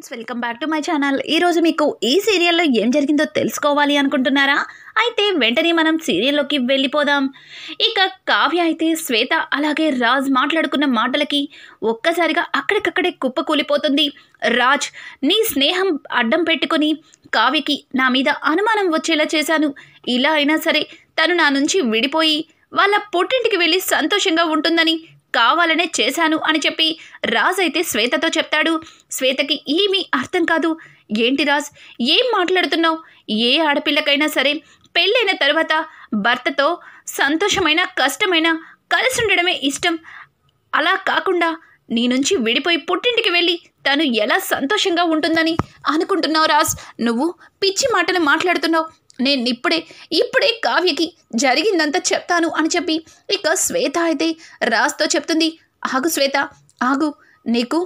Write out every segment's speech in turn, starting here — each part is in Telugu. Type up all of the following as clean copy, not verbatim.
Friends, welcome back to my channel. ఈరోజు మీకు ఈ సీరియల్లో ఏం జరిగిందో తెలుసుకోవాలి అనుకుంటున్నారా? అయితే వెంటనే మనం సీరియల్లోకి వెళ్ళిపోదాం. ఇక కావ్య అయితే శ్వేత అలాగే రాజ్ మాట్లాడుకున్న మాటలకి ఒక్కసారిగా అక్కడికక్కడే కుప్పకూలిపోతుంది. రాజ్, నీ స్నేహం అడ్డం పెట్టుకుని కావ్యకి నా మీద అనుమానం వచ్చేలా చేశాను. ఇలా అయినా సరే తను నా నుంచి విడిపోయి వాళ్ళ పుట్టింటికి వెళ్ళి సంతోషంగా ఉంటుందని కావాలనే చేశాను అని చెప్పి రాజ్ అయితే శ్వేతతో చెప్తాడు. శ్వేతకి ఏమీ అర్థం కాదు. ఏంటి రాజ్, ఏం మాట్లాడుతున్నావు? ఏ ఆడపిల్లకైనా సరే పెళ్ళైన తర్వాత భర్తతో సంతోషమైన కష్టమైన కలిసి ఉండడమే ఇష్టం. అలా కాకుండా నీ నుంచి విడిపోయి పుట్టింటికి వెళ్ళి తను ఎలా సంతోషంగా ఉంటుందని అనుకుంటున్నావు రాజ్? నువ్వు పిచ్చి మాటలు మాట్లాడుతున్నావు. నేను ఇప్పుడే కావ్యకి జరిగిందంతా చెప్తాను అని చెప్పి ఇక శ్వేత అయితే రాజ్తో చెప్తుంది. ఆగు శ్వేత, ఆగు. నీకు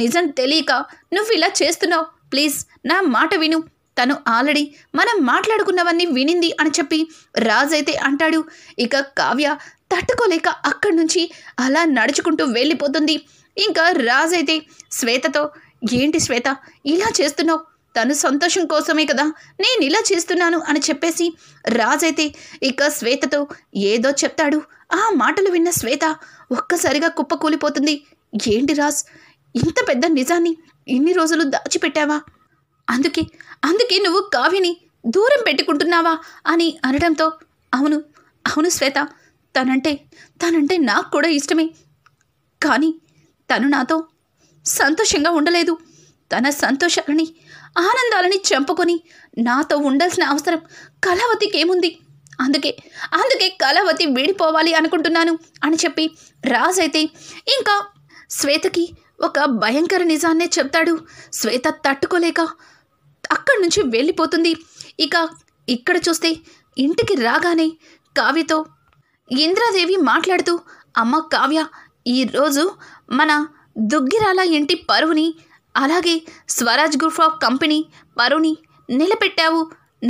నిజం తెలియక నువ్వు ఇలా చేస్తున్నావు. ప్లీజ్ నా మాట విను. తను ఆల్రెడీ మనం మాట్లాడుకున్నవన్నీ వినింది అని చెప్పి రాజ్ అయితే అంటాడు. ఇక కావ్య తట్టుకోలేక అక్కడి నుంచి అలా నడుచుకుంటూ వెళ్ళిపోతుంది. ఇంకా రాజ్ అయితే శ్వేతతో, ఏంటి శ్వేత ఇలా చేస్తున్నావు? తను సంతోషం కోసమే కదా నేను ఇలా చేస్తున్నాను అని చెప్పేసి రాజైతే ఇక శ్వేతతో ఏదో చెప్తాడు. ఆ మాటలు విన్న శ్వేత ఒక్కసారిగా కుప్పకూలిపోతుంది. ఏంటి రాజ్, ఇంత పెద్ద నిజాన్ని ఇన్ని రోజులు దాచిపెట్టావా? అందుకే నువ్వు కావ్యని దూరం పెట్టుకుంటున్నావా అని అనడంతో, అవును శ్వేత, తనంటే నాకు కూడా ఇష్టమే. కానీ తను నాతో సంతోషంగా ఉండలేదు. తన సంతోషాలని ఆనందాలని చంపుకొని నాతో ఉండాల్సిన అవసరం కళావతికి ఏముంది? అందుకే కళావతి విడిపోవాలి అనుకుంటున్నాను అని చెప్పి రాజ్ అయితే ఇంకా శ్వేతకి ఒక భయంకర నిజాన్నే చెప్తాడు. శ్వేత తట్టుకోలేక అక్కడి నుంచి వెళ్ళిపోతుంది. ఇక ఇక్కడ చూస్తే ఇంటికి రాగానే కావ్యతో ఇంద్రాదేవి మాట్లాడుతూ, అమ్మ కావ్య, ఈరోజు మన దుగ్గిరాల ఇంటి పరువుని అలాగే స్వరాజ్ గ్రూప్ ఆఫ్ కంపెనీ పరువుని నిలబెట్టావు.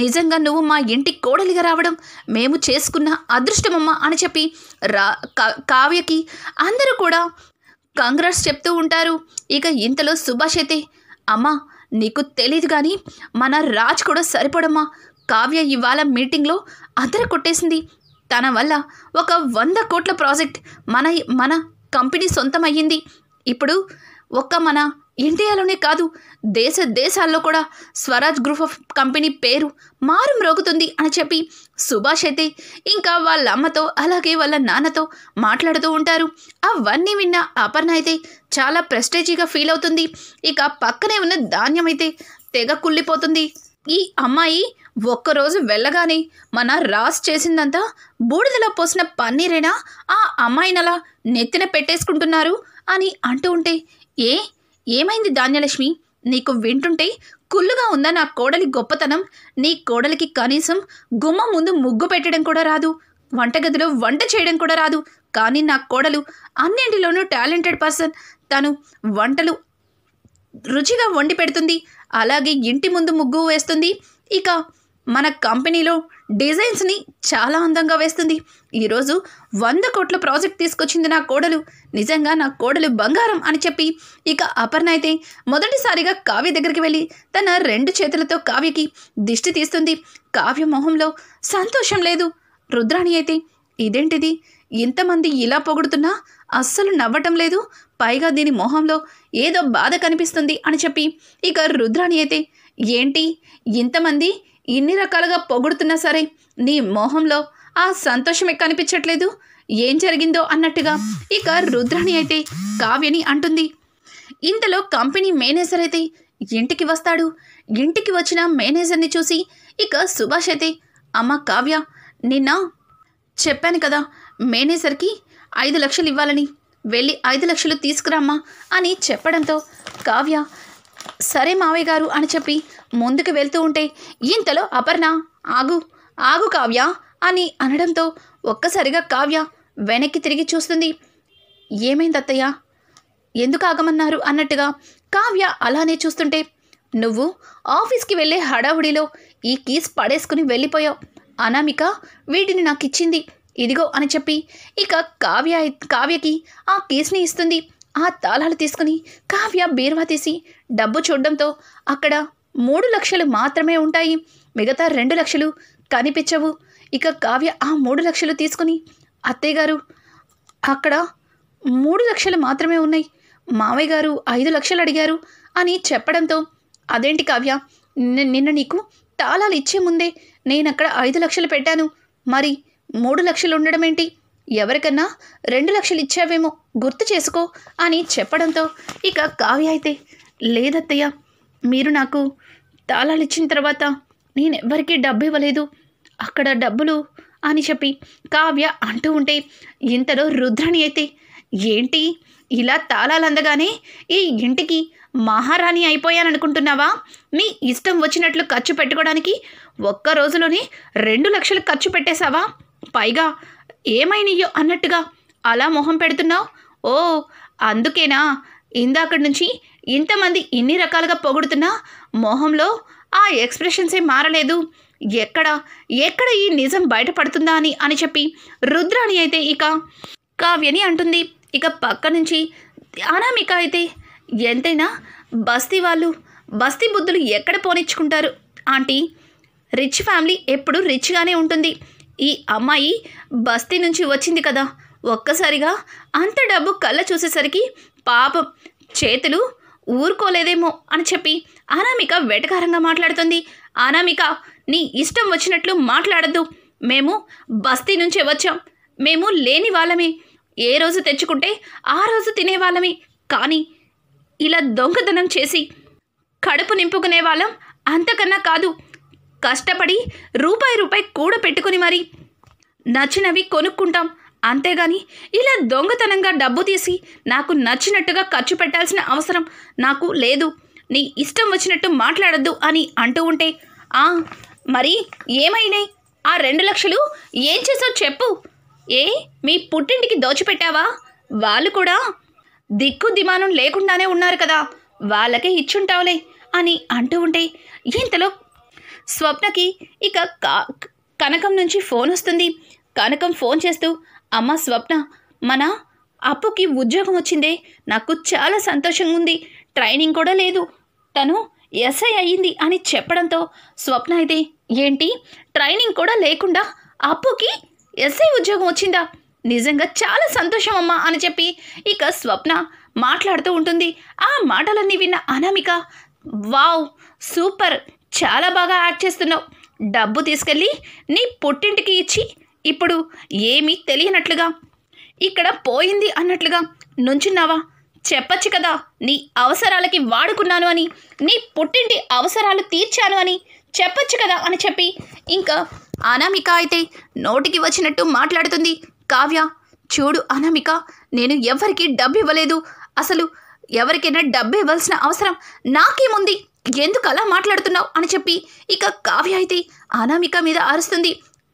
నిజంగా నువ్వు మా ఇంటి కోడలిగా రావడం మేము చేసుకున్న అదృష్టమమ్మ అని చెప్పి కావ్యకి అందరూ కూడా కంగ్రాట్స్ చెప్తూ ఉంటారు. ఇక ఇంతలో సుభాష్ అయితే, అమ్మ నీకు తెలీదు కానీ మన రాజ్ కూడా సరిపడమ్మా. కావ్య ఇవాళ మీటింగ్లో అదర కొట్టేసింది. తన వల్ల ఒక 100 కోట్ల ప్రాజెక్ట్ మన కంపెనీ సొంతం అయ్యింది. ఇప్పుడు ఒక్క మన ఇండియాలోనే కాదు, దేశాల్లో కూడా స్వరాజ్ గ్రూప్ ఆఫ్ కంపెనీ పేరు మారు మ్రోగుతుంది అని చెప్పి సుభాష్ అయితే ఇంకా వాళ్ళ అమ్మతో అలాగే వాళ్ళ నాన్నతో మాట్లాడుతూ ఉంటారు. అవన్నీ విన్న అపర్ణ అయితే చాలా ప్రెస్టేజీగా ఫీల్ అవుతుంది. ఇక పక్కనే ఉన్న ధాన్యం అయితే తెగ కుళ్ళిపోతుంది. ఈ అమ్మాయి ఒక్కరోజు వెళ్ళగానే మన రాజ్ చేసిందంతా బూడిదలో పోసిన పన్నీరేనా ఆ అమ్మాయినలా నెత్తిన పెట్టేసుకుంటున్నారు అని అంటూ ఉంటే, ఏమైంది ధాన్యలక్ష్మి? నీకు వింటుంటే కుళ్ళుగా ఉందా నా కోడలి గొప్పతనం? నీ కోడలికి కనీసం గుమ్మం ముందు ముగ్గు పెట్టడం కూడా రాదు, వంటగదిలో వంట చేయడం కూడా రాదు. కానీ నా కోడలు అన్నింటిలోనూ టాలెంటెడ్ పర్సన్. తను వంటలు రుచిగా వండి పెడుతుంది, అలాగే ఇంటి ముందు ముగ్గు వేస్తుంది. ఇక మన కంపెనీలో డిజైన్స్ని చాలా అందంగా వేస్తుంది. ఈరోజు 100 కోట్ల ప్రాజెక్ట్ తీసుకొచ్చింది నా కోడలు. నిజంగా నా కోడలు బంగారం అని చెప్పి ఇక అపర్ణ అయితే మొదటిసారిగా కావ్య దగ్గరికి వెళ్ళి తన 2 చేతులతో కావ్యకి దిష్టి తీస్తుంది. కావ్య మొహంలో సంతోషం లేదు. రుద్రాణి అయితే, ఇదేంటిది, ఇంతమంది ఇలా పొగుడుతున్నా అస్సలు నవ్వటం లేదు, పైగా దీని మొహంలో ఏదో బాధ కనిపిస్తుంది అని చెప్పి ఇక రుద్రాణి అయితే, ఏంటి ఇంతమంది ఇన్ని రకాలుగా పొగుడుతున్నా సరే నీ మొహంలో ఆ సంతోషమే కనిపించట్లేదు, ఏం జరిగిందో అన్నట్టుగా ఇక రుద్రాణి అయితే కావ్యని అంటుంది. ఇంతలో కంపెనీ మేనేజర్ అయితే ఇంటికి వస్తాడు. ఇంటికి వచ్చిన మేనేజర్ని చూసి ఇక సుభాష్ అయితే, అమ్మ కావ్య, నిన్న చెప్పాను కదా మేనేజర్కి 5 లక్షలు ఇవ్వాలని, వెళ్ళి 5 లక్షలు తీసుకురామ్మా అని చెప్పడంతో కావ్య సరే మావయ్య గారు అని చెప్పి ముందుకు వెళ్తూ ఉంటే ఇంతలో అపర్ణ, ఆగు కావ్య అని అనడంతో ఒక్కసారిగా కావ్య వెనక్కి తిరిగి చూస్తుంది. ఏమైంది అత్తయ్య, ఎందుకు ఆగమన్నారు అన్నట్టుగా కావ్య అలానే చూస్తుంటే, నువ్వు ఆఫీస్కి వెళ్ళే హడావుడిలో ఈ కీస్ పడేసుకుని వెళ్ళిపోయావు. అనామిక వీటిని నాకు ఇచ్చింది, ఇదిగో అని చెప్పి ఇక కావ్యకి ఆ కీస్ని ఇస్తుంది. ఆ తాళాలు తీసుకుని కావ్య బీరువా తీసి డబ్బు చూడడంతో అక్కడ 3 లక్షలు మాత్రమే ఉంటాయి. మిగతా 2 లక్షలు కనిపించవు. ఇక కావ్య ఆ 3 లక్షలు తీసుకుని, అత్తయ్య గారు అక్కడ 3 లక్షలు మాత్రమే ఉన్నాయి, మావయ్య గారు 5 లక్షలు అడిగారు అని చెప్పడంతో, అదేంటి కావ్య, నిన్న నీకు తాళాలు ఇచ్చే ముందే నేనక్కడ 5 లక్షలు పెట్టాను, మరి 3 లక్షలు ఉండడం ఏంటి? ఎవరికన్నా 2 లక్షలు ఇచ్చావేమో గుర్తు చేసుకో అని చెప్పడంతో ఇక కావ్య అయితే, లేదత్తయ్య, మీరు నాకు తాళాలు ఇచ్చిన తర్వాత నేనెవ్వరికీ డబ్బు ఇవ్వలేదు, అక్కడ డబ్బులు అని చెప్పి కావ్య అంటూ ఉంటే, ఇంతలో రుద్రాణి అయితే, ఏంటి ఇలా తాళాలు అందగానే ఈ ఇంటికి మహారాణి అయిపోయాననుకుంటున్నావా? నీ ఇష్టం వచ్చినట్లు ఖర్చు పెట్టుకోవడానికి ఒక్క రోజులోనే 2 లక్షలు ఖర్చు పెట్టేశావా? పైగా ఏమైనాయో అన్నట్టుగా అలా మొహం పెడుతున్నావు. ఓ, అందుకేనా ఇందాకటి నుంచి ఇంతమంది ఇన్ని రకాలుగా పొగుడుతున్నా మొహంలో ఆ ఎక్స్ప్రెషన్సే మారలేదు. ఎక్కడ ఈ నిజం బయటపడుతుందా అని చెప్పి రుద్రాణి అయితే ఇక కావ్యని అంటుంది. ఇక పక్క నుంచి అనామిక అయితే, ఎంతైనా బస్తీ వాళ్ళు బస్తీ బుద్ధులు ఎక్కడ పోనిచ్చుకుంటారు ఆంటీ, రిచ్ ఫ్యామిలీ ఎప్పుడు రిచ్గానే ఉంటుంది. ఈ అమ్మాయి బస్తీ నుంచి వచ్చింది కదా, ఒక్కసారిగా అంత డబ్బు కళ్ళ చూసేసరికి పాపం చేతులు ఊరుకోలేదేమో అని చెప్పి అనామిక వెటకారంగా మాట్లాడుతుంది. అనామిక, నీ ఇష్టం వచ్చినట్లు మాట్లాడద్దు. మేము బస్తీ నుంచే వచ్చాం, మేము లేని వాళ్ళమే, ఏ రోజు తెచ్చుకుంటే ఆ రోజు తినేవాళ్ళమే, కానీ ఇలా దొంగతనం చేసి కడుపు నింపుకునే వాళ్ళం అంతకన్నా కాదు. కష్టపడి రూపాయి కూడ పెట్టుకుని మరి నచ్చినవి కొనుక్కుంటాం, అంతేగాని ఇలా దొంగతనంగా డబ్బు తీసి నాకు నచ్చినట్టుగా ఖర్చు పెట్టాల్సిన అవసరం నాకు లేదు. నీ ఇష్టం వచ్చినట్టు మాట్లాడద్దు అని అంటూ ఉంటే, మరి ఏమైనాయి ఆ 2 లక్షలు? ఏం చేసావు చెప్పు. మీ పుట్టింటికి దోచిపెట్టావా? వాళ్ళు కూడా దిక్కు దిమానం లేకుండానే ఉన్నారు కదా, వాళ్ళకే ఇచ్చుంటావులే అని అంటూ ఉంటే, ఇంతలో స్వప్నకి ఇక కనకం నుంచి ఫోన్ వస్తుంది. కనకం ఫోన్ చేస్తూ, అమ్మ స్వప్న, మన అప్పుకి ఉద్యోగం వచ్చిందే, నాకు చాలా సంతోషంగా ఉంది, ట్రైనింగ్ కూడా లేదు, తను ఎస్ఐ అయ్యింది అని చెప్పడంతో స్వప్న అయితే, ఏంటి ట్రైనింగ్ కూడా లేకుండా అప్పుకి ఎస్ఐ ఉద్యోగం వచ్చిందా? నిజంగా చాలా సంతోషం అమ్మా అని చెప్పి ఇక స్వప్న మాట్లాడుతూ ఉంటుంది. ఆ మాటలన్నీ విన్న అనామిక, వావ్ సూపర్, చాలా బాగా యాక్ట్ చేస్తున్నావు, డబ్బు తీసుకెళ్ళి నీ పుట్టింటికి ఇచ్చి ఇప్పుడు ఏమీ తెలియనట్లుగా ఇక్కడ పోయింది అన్నట్లుగా నుంచున్నావా? చెప్పచ్చు కదా, నీ అవసరాలకి వాడుకున్నాను అని, నీ పుట్టింటి అవసరాలు తీర్చాను అని చెప్పచ్చు కదా అని చెప్పి ఇంకా అనామిక అయితే నోటికి వచ్చినట్టు మాట్లాడుతుంది. కావ్య, చూడు అనామిక, నేను ఎవరికి డబ్బు ఇవ్వలేదు, అసలు ఎవరికైనా డబ్బు ఇవ్వాల్సిన అవసరం నాకేముంది, ఎందుకు అలా మాట్లాడుతున్నావు అని చెప్పి ఇక కావ్య అయితే అనామిక మీద అరుస్తుంది.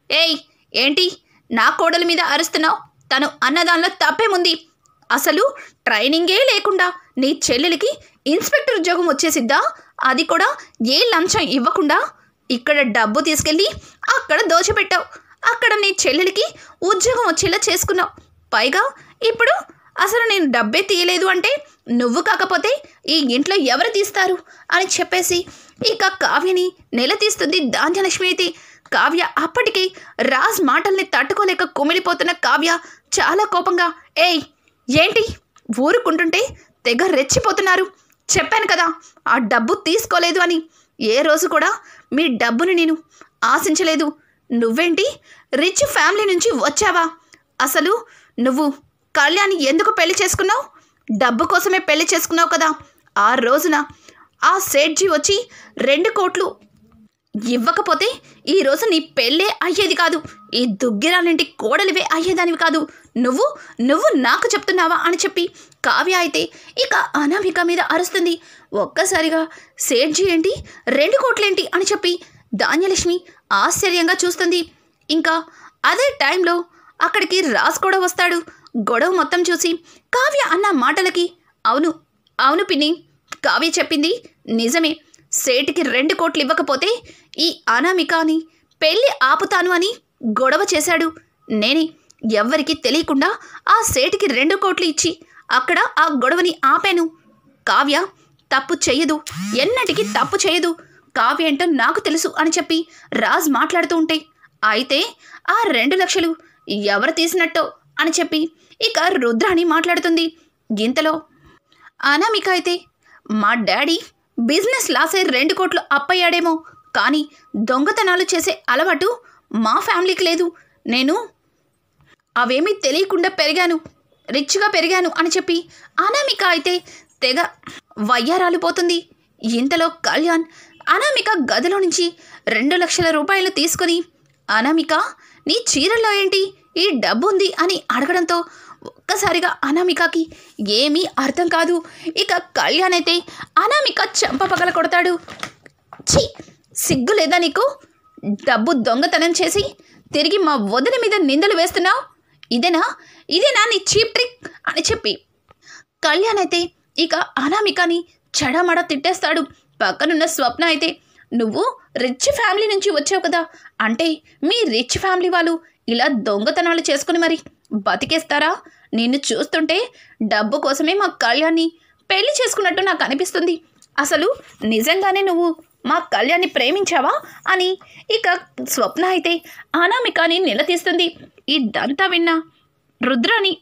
ఏయ్, ఏంటి నా కోడల మీద అరుస్తున్నావు? తను అన్నదానిలో తప్పేముంది? అసలు ట్రైనింగే లేకుండా నీ చెల్లెలికి ఇన్స్పెక్టర్ ఉద్యోగం వచ్చేసిద్దా? అది కూడా ఏ లంచం ఇవ్వకుండా ఇక్కడ డబ్బు తీసుకెళ్ళి అక్కడ దోచిపెట్టావు, అక్కడ నీ చెల్లెలికి ఉద్యోగం వచ్చేలా చేసుకున్నావు, పైగా ఇప్పుడు అసలు నేను డబ్బే తీయలేదు అంటే నువ్వు కాకపోతే ఈ ఇంట్లో ఎవరు తీస్తారు అని చెప్పేసి ఇక కావ్యని నిలదీస్తుంది ధాన్యలక్ష్మి అయితే. కావ్య అప్పటికి రాజ్ మాటల్ని తట్టుకోలేక కుమిలిపోతున్న కావ్య చాలా కోపంగా, ఏయ్ ఏంటి ఊరుకుంటుంటే తెగ రెచ్చిపోతున్నారు, చెప్పాను కదా ఆ డబ్బు తీసుకోలేదు అని, ఏ రోజు కూడా మీ డబ్బుని నేను ఆశించలేదు, నువ్వేంటి రిచ్ ఫ్యామిలీ నుంచి వచ్చావా? అసలు నువ్వు కళ్యాణి ఎందుకు పెళ్లి చేసుకున్నావు? డబ్బు కోసమే పెళ్లి చేసుకున్నావు కదా. ఆ రోజున ఆ సేట్జీ వచ్చి 2 కోట్లు ఇవ్వకపోతే ఈరోజు నీ పెళ్ళే అయ్యేది కాదు, ఈ దుగ్గిరాలింటి కోడలివే అయ్యేదానివి కాదు, నువ్వు నాకు చెప్తున్నావా అని చెప్పి కావ్య అయితే ఇక అనామిక మీద అరుస్తుంది. ఒక్కసారిగా సేట్జీ ఏంటి, 2 కోట్లేంటి అని చెప్పి ధాన్యలక్ష్మి ఆశ్చర్యంగా చూస్తుంది. ఇంకా అదే టైంలో అక్కడికి రాజ్ కూడా వస్తాడు. గొడవ మొత్తం చూసి కావ్య అన్న మాటలకి, అవును పిన్ని, కావ్య చెప్పింది నిజమే, సేటికి 2 కోట్లు ఇవ్వకపోతే ఈ అనామికని పెళ్ళి ఆపుతాను అని గొడవ చేశాడు. నేనే ఎవ్వరికీ తెలియకుండా ఆ సేటికి 2 కోట్లు ఇచ్చి అక్కడ ఆ గొడవని ఆపాను. కావ్య తప్పు చెయ్యదు, ఎన్నటికీ తప్పు చేయదు, కావ్య ఏంటో నాకు తెలుసు అని చెప్పి రాజ్ మాట్లాడుతూ ఉంటే, అయితే ఆ 2 లక్షలు ఎవరు తీసినట్టో అని చెప్పి ఇక రుద్రాణి మాట్లాడుతుంది. ఇంతలో అనామిక అయితే, మా డాడీ బిజినెస్ లాసే 2 కోట్లు అప్పయ్యాడేమో, కానీ దొంగతనాలు చేసే అలవాటు మా ఫ్యామిలీకి లేదు, నేను అవేమీ తెలియకుండా పెరిగాను, రిచ్గా పెరిగాను అని చెప్పి అనామిక అయితే తెగ వయ్యారాలు పోతుంది. ఇంతలో కళ్యాణ్ అనామిక గదిలో నుంచి 2 లక్షల రూపాయలు తీసుకుని, అనామిక నీ చీరల్లో ఏంటి ఈ డబ్బు ఉంది అని అడగడంతో ఒక్కసారిగా అనామికకి ఏమీ అర్థం కాదు. ఇక కళ్యాణ్ అయితే అనామిక చెంప పగల కొడతాడు. ఛీ, సిగ్గు లేదా నీకు? డబ్బు దొంగతనం చేసి తిరిగి మా వదిన మీద నిందలు వేస్తున్నావు, ఇదేనా నీ చీప్ ట్రిక్ అని చెప్పి కళ్యాణ్ అయితే ఇక అనామికని చెడమడ తిట్టేస్తాడు. పక్కనున్న స్వప్న అయితే, నువ్వు రిచ్ ఫ్యామిలీ నుంచి వచ్చావు కదా, అంటే మీ రిచ్ ఫ్యామిలీ వాళ్ళు ఇలా దొంగతనాలు చేసుకుని మరి బతికేస్తారా? నిన్ను చూస్తుంటే డబ్బు కోసమే మా కళ్యాణ్ని పెళ్లి చేసుకున్నట్టు నాకు అనిపిస్తుంది. అసలు నిజంగానే నువ్వు మా కళ్యాణ్ని ప్రేమించావా అని ఇక స్వప్న అయితే అనామికని నిలదీస్తుంది. ఇదంతా విన్నా రుద్రాణి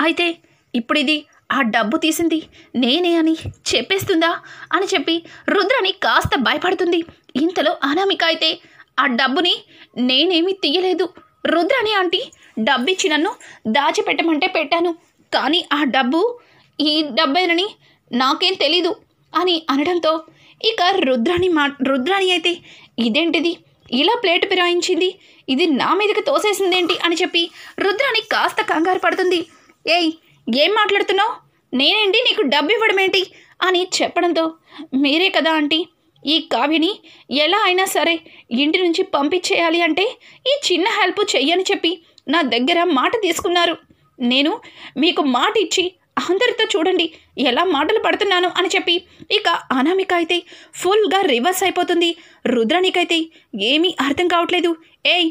అయితే, ఇప్పుడు ఇది ఆ డబ్బు తీసింది నేనే అని చెప్పేస్తుందా అని చెప్పి రుద్రాణి కాస్త భయపడుతుంది. ఇంతలో అనామిక అయితే, ఆ డబ్బుని నేనేమీ తీయలేదు, రుద్రాణి ఆంటీ డబ్బిచ్చి నన్ను దాచిపెట్టమంటే పెట్టాను, కానీ ఆ డబ్బు ఈ డబ్బేనని నాకేం తెలీదు అని అనడంతో ఇక రుద్రాణి అయితే, ఇదేంటిది ఇలా ప్లేటు ఫిరాయించింది, ఇది నా మీదకి తోసేసిందేంటి అని చెప్పి రుద్రాణి కాస్త కంగారు పడుతుంది. ఏయ్, ఏం మాట్లాడుతున్నావు? నేనేంటి నీకు డబ్బు ఇవ్వడం ఏంటి అని చెప్పడంతో, మీరే కదా ఆంటీ ఈ కావ్యని ఎలా అయినా సరే ఇంటి నుంచి పంపించేయాలి అంటే ఈ చిన్న హెల్ప్ చెయ్యని చెప్పి నా దగ్గర మాట తీసుకున్నారు. నేను మీకు మాట ఇచ్చి అందరితో చూడండి ఎలా మాటలు పడుతున్నాను అని చెప్పి ఇక అనామిక అయితే ఫుల్గా రివర్స్ అయిపోతుంది. రుద్రాణికైతే ఏమీ అర్థం కావట్లేదు. ఏయ్,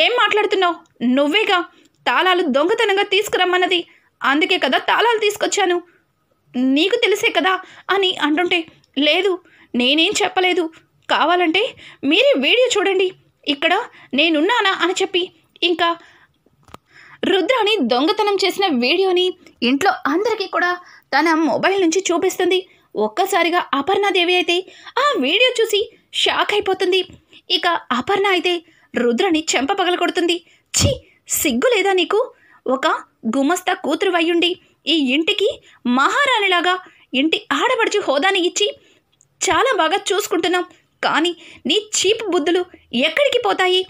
ఏం మాట్లాడుతున్నావు? నువ్వేగా తాళాలు దొంగతనంగా తీసుకురమ్మన్నది, అందుకే కదా తాళాలు తీసుకొచ్చాను, నీకు తెలిసే కదా అని అంటుంటే, లేదు నేనేం చెప్పలేదు, కావాలంటే మీరే వీడియో చూడండి, ఇక్కడ నేనున్నానా అని చెప్పి ఇంకా రుద్రాణి దొంగతనం చేసిన వీడియోని ఇంట్లో అందరికీ కూడా తన మొబైల్ నుంచి చూపిస్తుంది. ఒక్కసారిగా అపర్ణాదేవి అయితే ఆ వీడియో చూసి షాక్ అయిపోతుంది. ఇక అపర్ణ అయితే రుద్రాణి చెంప పగల కొడుతుంది. ఛీ, సిగ్గు లేదా నీకు? ఒక గుమస్తా కూతురు అయ్యుండి ఈ ఇంటికి మహారాణిలాగా ఇంటి ఆడపడుచు హోదాని ఇచ్చి చాలా బాగా చూసుకుంటున్నాం, కానీ నీ చీప్ బుద్ధులు ఎక్కడికి పోతాయి?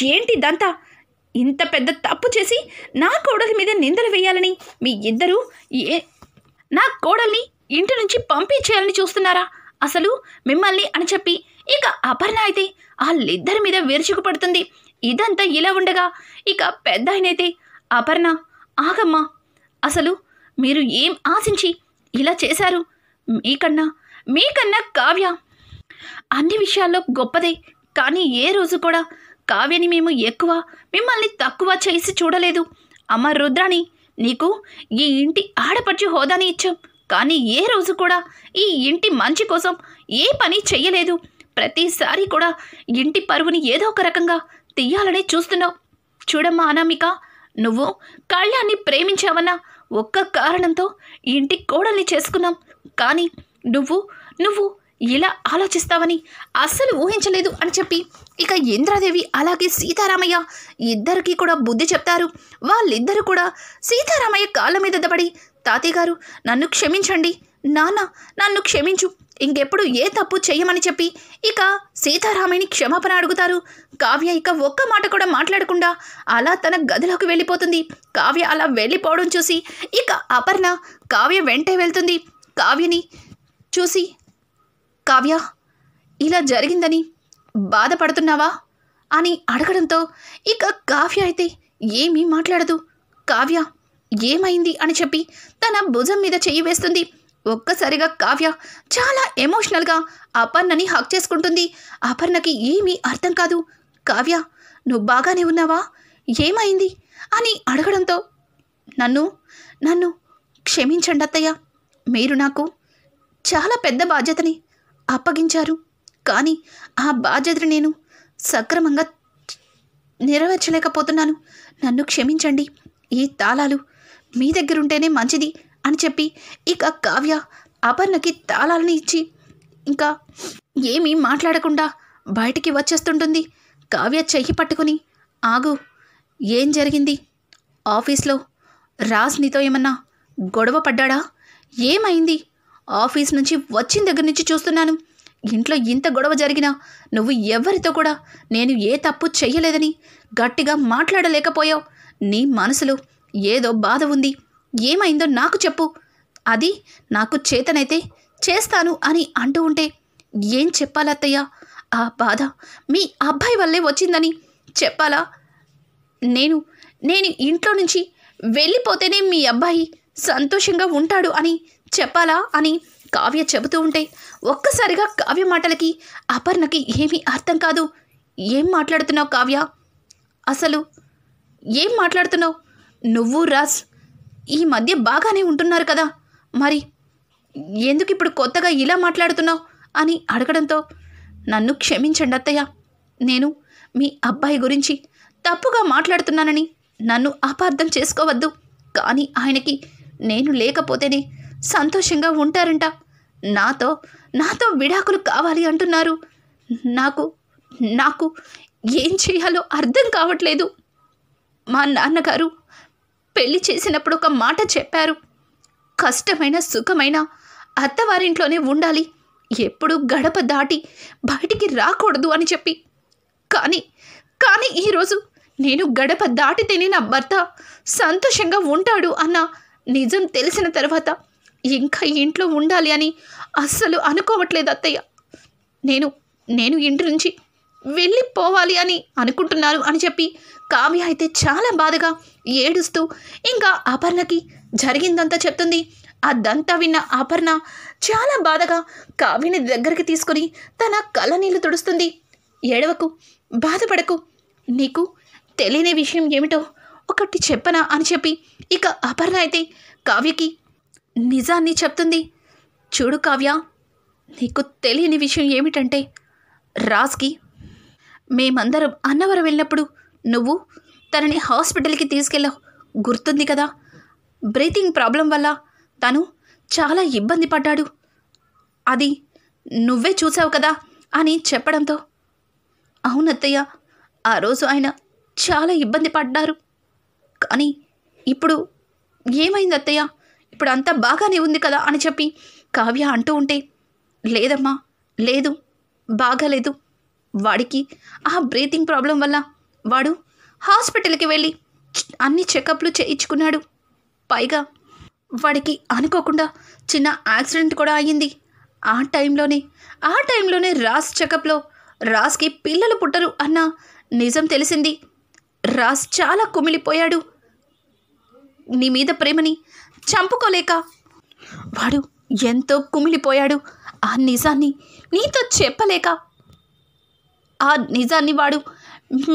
ఏంటి దంతా? ఇంత పెద్ద తప్పు చేసి నా కోడలి మీద నిందలు వేయాలని మీ ఇద్దరూ నా కోడల్ని ఇంటి నుంచి పంపించేయాలని చూస్తున్నారా అసలు మిమ్మల్ని అని చెప్పి ఇక అపర్ణ అయితే వాళ్ళిద్దరి మీద విరుచుకుపడుతుంది. ఇదంతా ఇలా ఉండగా ఇక పెద్ద ఆయనైతే, అపర్ణ ఆగమ్మా, అసలు మీరు ఏం ఆశించి ఇలా చేశారు? మీకన్నా కావ్య అన్ని విషయాల్లో గొప్పదే, కానీ ఏ రోజు కూడా కావ్యని మేము ఎక్కువ మిమ్మల్ని తక్కువ చేసి చూడలేదు. అమ్మ రుద్రాణి, నీకు ఈ ఇంటి ఆడపడుచు హోదాని ఇచ్చాం, కానీ ఏ రోజు కూడా ఈ ఇంటి మంచి కోసం ఏ పని చెయ్యలేదు. ప్రతిసారి కూడా ఇంటి పరువుని ఏదో ఒక రకంగా తీయాలనే చూస్తున్నావు. చూడమ్మా అనామిక, నువ్వు కళ్యాణ్ని ప్రేమించావన్న ఒక్క కారణంతో ఇంటి కోడల్ని చేసుకున్నాం, కానీ నువ్వు ఇలా ఆలోచిస్తావని అస్సలు ఊహించలేదు అని చెప్పి ఇక ఇంద్రాదేవి అలాగే సీతారామయ్య ఇద్దరికీ కూడా బుద్ధి చెప్తారు. వాళ్ళిద్దరూ కూడా సీతారామయ్య కాళ్ళ మీద దబడి, తాతయ్య గారు నన్ను క్షమించండి, నాన్న నన్ను క్షమించు, ఇంకెప్పుడు ఏ తప్పు చెయ్యమని చెప్పి ఇక సీతారామయ్యని క్షమాపణ అడుగుతారు. కావ్య ఇక ఒక్క మాట కూడా మాట్లాడకుండా అలా తన గదిలోకి వెళ్ళిపోతుంది. కావ్య అలా వెళ్ళిపోవడం చూసి ఇక అపర్ణ కావ్య వెంటే వెళ్తుంది. కావ్యని చూసి, కావ్య ఇలా జరిగిందని బాధపడుతున్నావా అని అడగడంతో ఇక కావ్య అయితే ఏమీ మాట్లాడదు. కావ్య ఏమైంది అని చెప్పి తన భుజం మీద చెయ్యి వేస్తుంది. ఒక్కసారిగా కావ్య చాలా ఎమోషనల్గా అపర్ణని హక్ చేసుకుంటుంది. అపర్ణకి ఏమీ అర్థం కాదు. కావ్య నువ్వు బాగానే ఉన్నావా, ఏమైంది అని అడగడంతో, నన్ను క్షమించండి అత్తయ్య. మీరు నాకు చాలా పెద్ద బాధ్యతని అప్పగించారు. కానీ ఆ బాధ్యతని నేను సక్రమంగా నెరవేర్చలేకపోతున్నాను. నన్ను క్షమించండి. ఈ తాళాలు మీ దగ్గర ఉంటేనే మంచిది అని చెప్పి ఇక కావ్య అపర్ణకి తాళాలని ఇచ్చి ఇంకా ఏమీ మాట్లాడకుండా బయటికి వచ్చేస్తుంటుంది. కావ్య చెయ్యి పట్టుకుని, ఆగు, ఏం జరిగింది? ఆఫీస్లో రాజ్ నీతో ఏమన్నా గొడవ పడ్డాడా? ఏమైంది? ఆఫీస్ నుంచి వచ్చిన దగ్గర నుంచి చూస్తున్నాను, ఇంట్లో ఇంత గొడవ జరిగినా నువ్వు ఎవరితో కూడా నేను ఏ తప్పు చెయ్యలేదని గట్టిగా మాట్లాడలేకపోయావు. నీ మనసులో ఏదో బాధ ఉంది. ఏమైందో నాకు చెప్పు. అది నాకు చేతనైతే చేస్తాను అని అంటూ ఉంటే ఏం చెప్పాలత్తయ్య? ఆ బాధ మీ అబ్బాయి వల్లే వచ్చిందని చెప్పాలా? నేను ఇంట్లో నుంచి వెళ్ళిపోతేనే మీ అబ్బాయి సంతోషంగా ఉంటాడు అని చెప్పాలా అని కావ్య చెబుతూ ఉంటే ఒక్కసారిగా కావ్య మాటలకి అపర్ణకి ఏమీ అర్థం కాదు. ఏం మాట్లాడుతున్నావు కావ్య? అసలు ఏం మాట్లాడుతున్నావు? నువ్వు రాజ్ ఈ మధ్య బాగానే ఉంటున్నారు కదా, మరి ఎందుకు ఇప్పుడు కొత్తగా ఇలా మాట్లాడుతున్నావు అని అడగడంతో, నన్ను క్షమించండి అత్తయ్య, నేను మీ అబ్బాయి గురించి తప్పుగా మాట్లాడుతున్నానని నన్ను అపార్థం చేసుకోవద్దు. కానీ ఆయనకి నేను లేకపోతేనే సంతోషంగా ఉంటారంట. నాతో విడాకులు కావాలి అంటున్నారు. నాకు ఏం చేయాలో అర్థం కావట్లేదు. మా నాన్నగారు పెళ్లి చేసినప్పుడు ఒక మాట చెప్పారు, కష్టమైన సుఖమైన అత్తవారింట్లోనే ఉండాలి, ఎప్పుడు గడప దాటి బయటికి రాకూడదు అని చెప్పి. కానీ ఈరోజు నేను గడప దాటితేనే నా భర్త సంతోషంగా ఉంటాడు అన్న నిజం తెలిసిన తర్వాత ఇంకా ఇంట్లో ఉండాలి అని అస్సలు అనుకోవట్లేదు అత్తయ్య. నేను ఇంటి నుంచి వెళ్ళిపోవాలి అని అనుకుంటున్నాను అని చెప్పి కావ్య అయితే చాలా బాధగా ఏడుస్తూ ఇంకా అపర్ణకి జరిగిందంతా చెప్తుంది. అదంతా విన్న అపర్ణ చాలా బాధగా కావ్యని దగ్గరికి తీసుకొని తన కళ్ళ నీళ్లు తుడుస్తుంది. ఏడవకు, బాధపడకు, నీకు తెలియని విషయం ఏమిటో ఒకటి చెప్పనా అని చెప్పి ఇక అపర్ణ అయితే కావ్యకి నిజాన్ని చెప్తుంది. చూడు కావ్య, నీకు తెలియని విషయం ఏమిటంటే, రాజ్కి మేమందరం అన్నవరం వెళ్ళినప్పుడు నువ్వు తనని హాస్పిటల్కి తీసుకెళ్ళావు, గుర్తుంది కదా? బ్రీతింగ్ ప్రాబ్లం వల్ల తను చాలా ఇబ్బంది పడ్డాడు, అది నువ్వే చూసావు కదా అని చెప్పడంతో, అవునత్తయ్య, ఆ రోజు ఆయన చాలా ఇబ్బంది పడ్డారు. కానీ ఇప్పుడు ఏమైంది అత్తయ్య? ఇప్పుడు అంతా బాగానే ఉంది కదా అని చెప్పి కావ్య అంటూ ఉంటే, లేదమ్మా, లేదు, బాగాలేదు. వాడికి ఆ బ్రీతింగ్ ప్రాబ్లం వల్ల వాడు హాస్పిటల్కి వెళ్ళి అన్ని చెకప్లు చేయించుకున్నాడు. పైగా వాడికి అనుకోకుండా చిన్న యాక్సిడెంట్ కూడా అయ్యింది. ఆ టైంలోనే రాజ్ చెకప్లో రాజ్కి పిల్లలు పుట్టరు అన్న నిజం తెలిసింది. రాజ్ చాలా కుమిలిపోయాడు. నీ మీద ప్రేమని చంపుకోలేక వాడు ఎంతో కుమిలిపోయాడు. ఆ నిజాన్ని నీతో చెప్పలేక, ఆ నిజాన్ని వాడు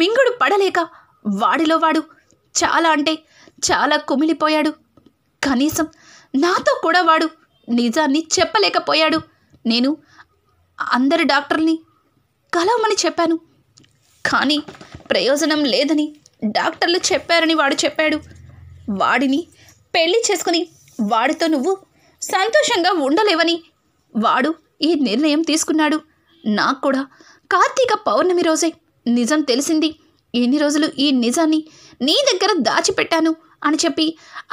మింగుడు పడలేక వాడిలో వాడు చాలా అంటే చాలా కుమిలిపోయాడు. కనీసం నాతో కూడా వాడు నిజాన్ని చెప్పలేకపోయాడు. నేను అందరి డాక్టర్ని కలవమని చెప్పాను, కానీ ప్రయోజనం లేదని డాక్టర్లు చెప్పారని వాడు చెప్పాడు. వాడిని పెళ్లి చేసుకుని వాడితో నువ్వు సంతోషంగా ఉండలేవని వాడు ఈ నిర్ణయం తీసుకున్నాడు. నాకు కూడా కార్తీక పౌర్ణమి రోజే నిజం తెలిసింది. ఎన్ని రోజులు ఈ నిజాన్ని నీ దగ్గర దాచిపెట్టాను అని చెప్పి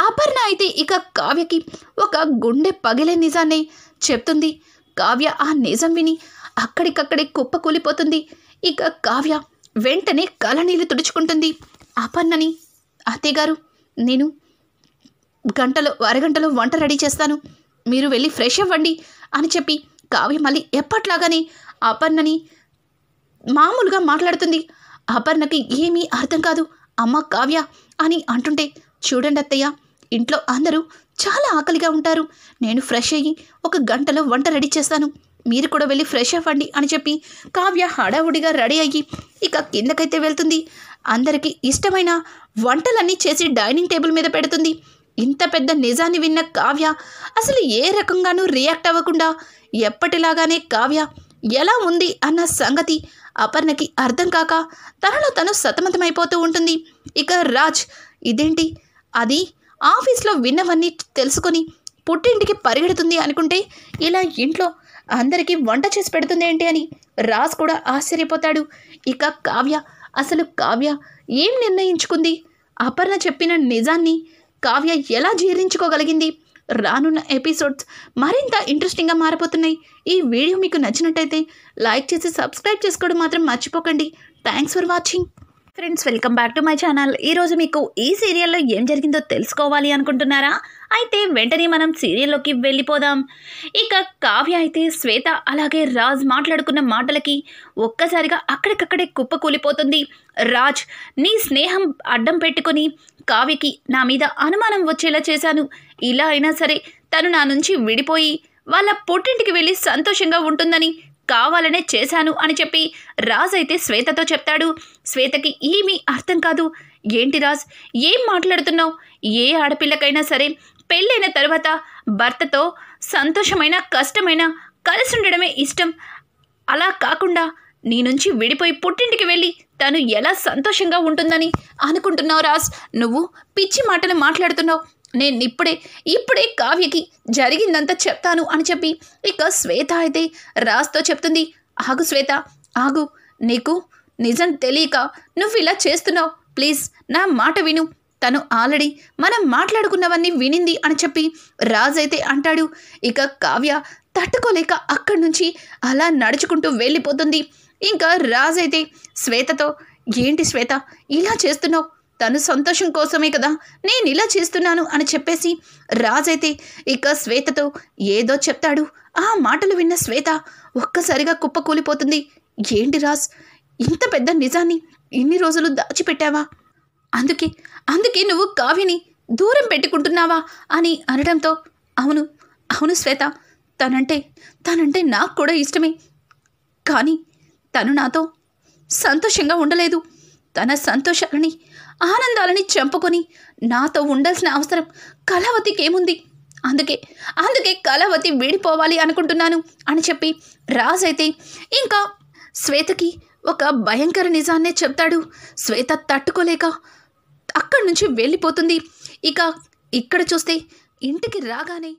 అపర్ణ అయితే ఇక కావ్యకి ఒక గుండె పగిలే నిజాన్ని చెప్తుంది. కావ్య ఆ నిజం విని అక్కడికక్కడే కుప్పకూలిపోతుంది. ఇక కావ్య వెంటనే కళ్ళనీళ్ళు తుడుచుకుంటుంది. అపర్ణని, అత్తయ్యగారు, నేను అరగంటలో వంట రెడీ చేస్తాను, మీరు వెళ్ళి ఫ్రెష్ అవ్వండి అని చెప్పి కావ్య మళ్ళీ ఎప్పట్లాగానే అపర్ణని మామూలుగా మాట్లాడుతుంది. అపర్ణకి ఏమీ అర్థం కాదు. అమ్మ కావ్య అని అంటుంటే, చూడండి అత్తయ్య, ఇంట్లో అందరూ చాలా ఆకలిగా ఉంటారు, నేను ఫ్రెష్ అయ్యి 1 గంటలో వంట రెడీ చేస్తాను, మీరు కూడా వెళ్ళి ఫ్రెష్ అవ్వండి అని చెప్పి కావ్య హడావుడిగా రెడీ అయ్యి ఇక కిందకైతే వెళ్తుంది. అందరికీ ఇష్టమైన వంటలన్నీ చేసి డైనింగ్ టేబుల్ మీద పెడుతుంది. ఇంత పెద్ద నిజాన్ని విన్న కావ్య అసలు ఏ రకంగానూ రియాక్ట్ అవ్వకుండా ఎప్పటిలాగానే కావ్య ఎలా ఉంది అన్న సంగతి అపర్ణకి అర్థం కాక తనలో తను సతమతమైపోతూ ఉంటుంది. ఇక రాజ్ ఇదేంటి అది ఆఫీస్లో విన్నవన్నీ తెలుసుకొని పుట్టింటికి పరిగెడుతుంది అనుకుంటే ఇలా ఇంట్లో అందరికీ వంట చేసి పెడుతుంది ఏంటి అని రాజ్ కూడా ఆశ్చర్యపోతాడు. ఇక కావ్య అసలు కావ్య ఏం నిర్ణయించుకుంది? అపర్ణ చెప్పిన నిజాన్ని కావ్య ఎలా జీర్ణించుకోగలిగింది? రానున్న ఎపిసోడ్స్ మరింత ఇంట్రెస్టింగ్గా మారిపోతున్నాయి. ఈ వీడియో మీకు నచ్చినట్టయితే లైక్ చేసి సబ్స్క్రైబ్ చేసుకోవడం మాత్రం మర్చిపోకండి. Thanks for watching. Friends, welcome back to my channel. ఈరోజు మీకు ఈ సీరియల్లో ఏం జరిగిందో తెలుసుకోవాలి అనుకుంటున్నారా? అయితే వెంటనే మనం సీరియల్లోకి వెళ్ళిపోదాం. ఇక కావ్య అయితే శ్వేత అలాగే రాజ్ మాట్లాడుకున్న మాటలకి ఒక్కసారిగా అక్కడికక్కడే కుప్పకూలిపోతుంది. రాజ్, నీ స్నేహం అడ్డం పెట్టుకుని కావ్యకి నా మీద అనుమానం వచ్చేలా చేశాను. ఇలా అయినా సరే తను నా నుంచి విడిపోయి వాళ్ళ పుట్టింటికి వెళ్ళి సంతోషంగా ఉంటుందని కావాలనే చేశాను అని చెప్పి రాజ్ అయితే శ్వేతతో చెప్తాడు. శ్వేతకి ఏమీ అర్థం కాదు. ఏంటి రాజ్, ఏం మాట్లాడుతున్నావు? ఏ ఆడపిల్లకైనా సరే పెళ్ళైన తర్వాత భర్తతో సంతోషమైన కష్టమైన కలిసి ఉండడమే ఇష్టం. అలా కాకుండా నీ నుంచి విడిపోయి పుట్టింటికి వెళ్ళి తను ఎలా సంతోషంగా ఉంటుందని అనుకుంటున్నావు రాజ్? నువ్వు పిచ్చి మాటలు మాట్లాడుతున్నావు. నేను ఇప్పుడే కావ్యకి జరిగిందంతా చెప్తాను అని చెప్పి ఇక శ్వేత అయితే రాజ్తో చెప్తుంది. ఆగు శ్వేత, ఆగు. నీకు నిజం తెలియక నువ్వు ఇలా చేస్తున్నావు. ప్లీజ్ నా మాట విను. తను ఆల్రెడీ మనం మాట్లాడుకున్నవన్నీ వినింది అని చెప్పి రాజ్ అయితే అంటాడు. ఇక కావ్య తట్టుకోలేక అక్కడి నుంచి అలా నడుచుకుంటూ వెళ్ళిపోతుంది. ఇంకా రాజ్ అయితే శ్వేతతో, ఏంటి శ్వేత ఇలా చేస్తున్నావు? తను సంతోషం కోసమే కదా నేను ఇలా చేస్తున్నాను అని చెప్పేసి రాజ్ అయితే ఇక శ్వేతతో ఏదో చెప్తాడు. ఆ మాటలు విన్న శ్వేత ఒక్కసారిగా కుప్పకూలిపోతుంది. ఏంటి రాజ్, ఇంత పెద్ద నిజాన్ని ఇన్ని రోజులు దాచిపెట్టావా? అందుకే నువ్వు కావ్యని దూరం పెట్టుకుంటున్నావా అని అనడంతో, అవును శ్వేత, తనంటే నాకు కూడా ఇష్టమే. కానీ తను నాతో సంతోషంగా ఉండలేదు. తన సంతోషాలని ఆనందాలని చంపుకొని నాతో ఉండాల్సిన అవసరం కళావతికి ఏముంది? అందుకే కళావతి విడిపోవాలి అనుకుంటున్నాను అని చెప్పి రాజ్ అయితే ఇంకా శ్వేతకి ఒక భయంకర నిజాన్నే చెప్తాడు. శ్వేత తట్టుకోలేక అక్కడి నుంచి వెళ్ళిపోతుంది. ఇక ఇక్కడ చూస్తే ఇంటికి రాగానే